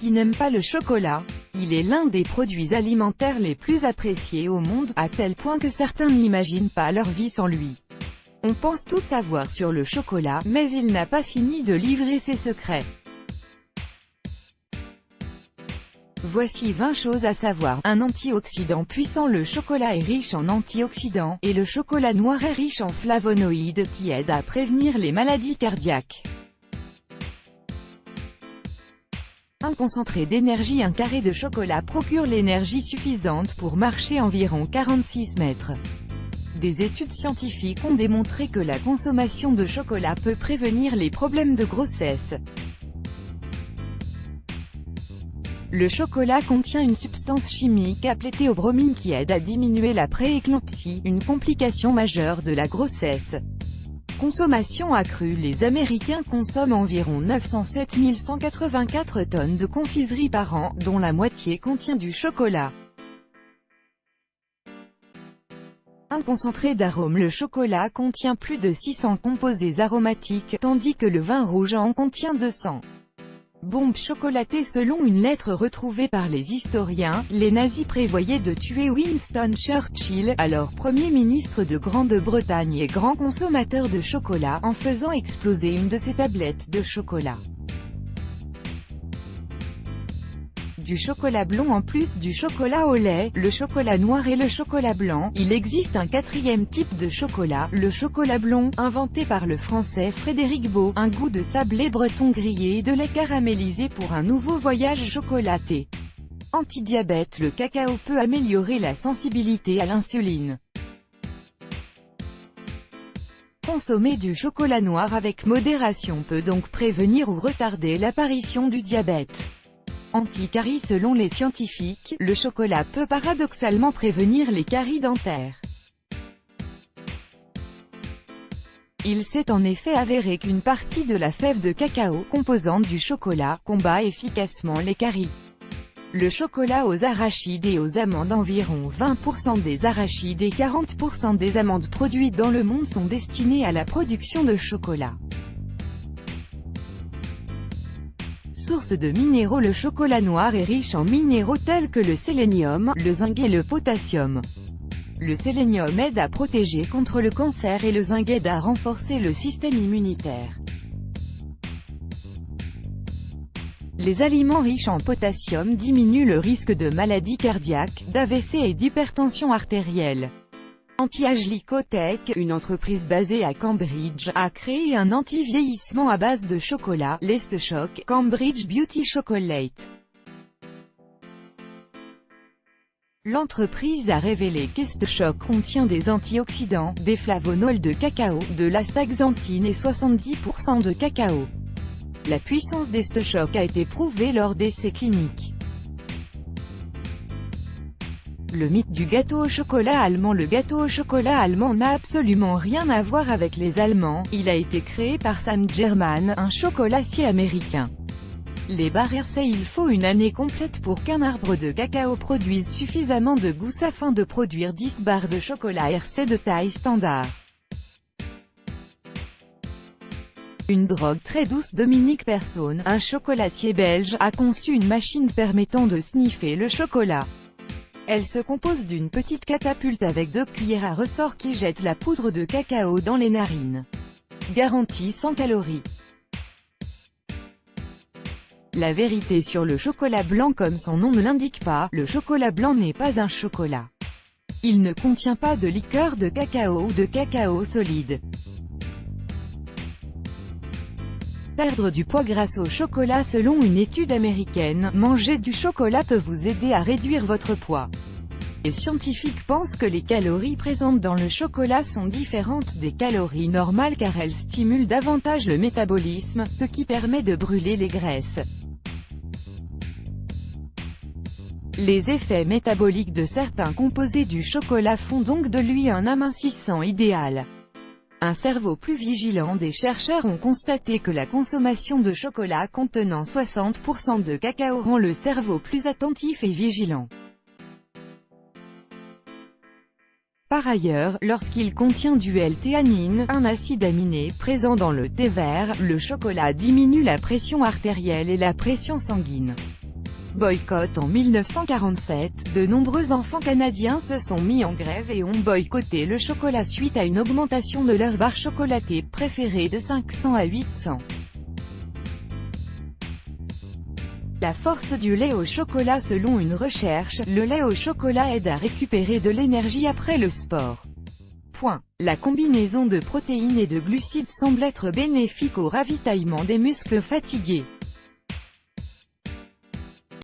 qui n'aime pas le chocolat. Il est l'un des produits alimentaires les plus appréciés au monde, à tel point que certains n'imaginent pas leur vie sans lui. On pense tout savoir sur le chocolat, mais il n'a pas fini de livrer ses secrets. Voici 20 choses à savoir. Un antioxydant puissant. Le chocolat est riche en antioxydants, et le chocolat noir est riche en flavonoïdes qui aident à prévenir les maladies cardiaques. Un concentré d'énergie. Un carré de chocolat procure l'énergie suffisante pour marcher environ 46 mètres. Des études scientifiques ont démontré que la consommation de chocolat peut prévenir les problèmes de grossesse. Le chocolat contient une substance chimique appelée théobromine qui aide à diminuer la prééclampsie, une complication majeure de la grossesse. Consommation accrue. Les Américains consomment environ 907 184 tonnes de confiserie par an, dont la moitié contient du chocolat. Un concentré d'arômes. Le chocolat contient plus de 600 composés aromatiques, tandis que le vin rouge en contient 200. Bombe chocolatée. Selon une lettre retrouvée par les historiens, les nazis prévoyaient de tuer Winston Churchill, alors Premier ministre de Grande-Bretagne et grand consommateur de chocolat, en faisant exploser une de ses tablettes de chocolat. Du chocolat blond. En plus du chocolat au lait, le chocolat noir et le chocolat blanc, il existe un quatrième type de chocolat, le chocolat blond, inventé par le français Frédéric Baud, un goût de sablé breton grillé et de lait caramélisé pour un nouveau voyage chocolaté. Antidiabète. Le cacao peut améliorer la sensibilité à l'insuline. Consommer du chocolat noir avec modération peut donc prévenir ou retarder l'apparition du diabète. Anti-caries. Selon les scientifiques, le chocolat peut paradoxalement prévenir les caries dentaires. Il s'est en effet avéré qu'une partie de la fève de cacao, composante du chocolat, combat efficacement les caries. Le chocolat aux arachides et aux amandes. Environ 20% des arachides et 40% des amandes produites dans le monde sont destinées à la production de chocolat. Source de minéraux. Le chocolat noir est riche en minéraux tels que le sélénium, le zinc et le potassium. Le sélénium aide à protéger contre le cancer et le zinc aide à renforcer le système immunitaire. Les aliments riches en potassium diminuent le risque de maladies cardiaques, d'AVC et d'hypertension artérielle. Anti-âge. Lycotech, une entreprise basée à Cambridge, a créé un anti-vieillissement à base de chocolat, l'Est-Shock, Cambridge Beauty Chocolate. L'entreprise a révélé qu'Est-Shock contient des antioxydants, des flavonols de cacao, de l'astaxanthine et 70% de cacao. La puissance d'Est-Shock a été prouvée lors d'essais cliniques. Le mythe du gâteau au chocolat allemand. Le gâteau au chocolat allemand n'a absolument rien à voir avec les Allemands, il a été créé par Sam German, un chocolatier américain. Les barres RC. Il faut une année complète pour qu'un arbre de cacao produise suffisamment de gousse afin de produire 10 barres de chocolat RC de taille standard. Une drogue très douce. Dominique Persson, un chocolatier belge, a conçu une machine permettant de sniffer le chocolat. Elle se compose d'une petite catapulte avec 2 cuillères à ressort qui jettent la poudre de cacao dans les narines. Garantie 100 calories. La vérité sur le chocolat blanc. Comme son nom ne l'indique pas, le chocolat blanc n'est pas un chocolat. Il ne contient pas de liqueur de cacao ou de cacao solide. Perdre du poids grâce au chocolat. Selon une étude américaine, manger du chocolat peut vous aider à réduire votre poids. Les scientifiques pensent que les calories présentes dans le chocolat sont différentes des calories normales car elles stimulent davantage le métabolisme, ce qui permet de brûler les graisses. Les effets métaboliques de certains composés du chocolat font donc de lui un amincissant idéal. Un cerveau plus vigilant. Des chercheurs ont constaté que la consommation de chocolat contenant 60% de cacao rend le cerveau plus attentif et vigilant. Par ailleurs, lorsqu'il contient du L-théanine, un acide aminé présent dans le thé vert, le chocolat diminue la pression artérielle et la pression sanguine. Boycott. En 1947, de nombreux enfants canadiens se sont mis en grève et ont boycotté le chocolat suite à une augmentation de leur barre chocolatée préférée de 500 à 800. La force du lait au chocolat. Selon une recherche, le lait au chocolat aide à récupérer de l'énergie après le sport. La combinaison de protéines et de glucides semble être bénéfique au ravitaillement des muscles fatigués.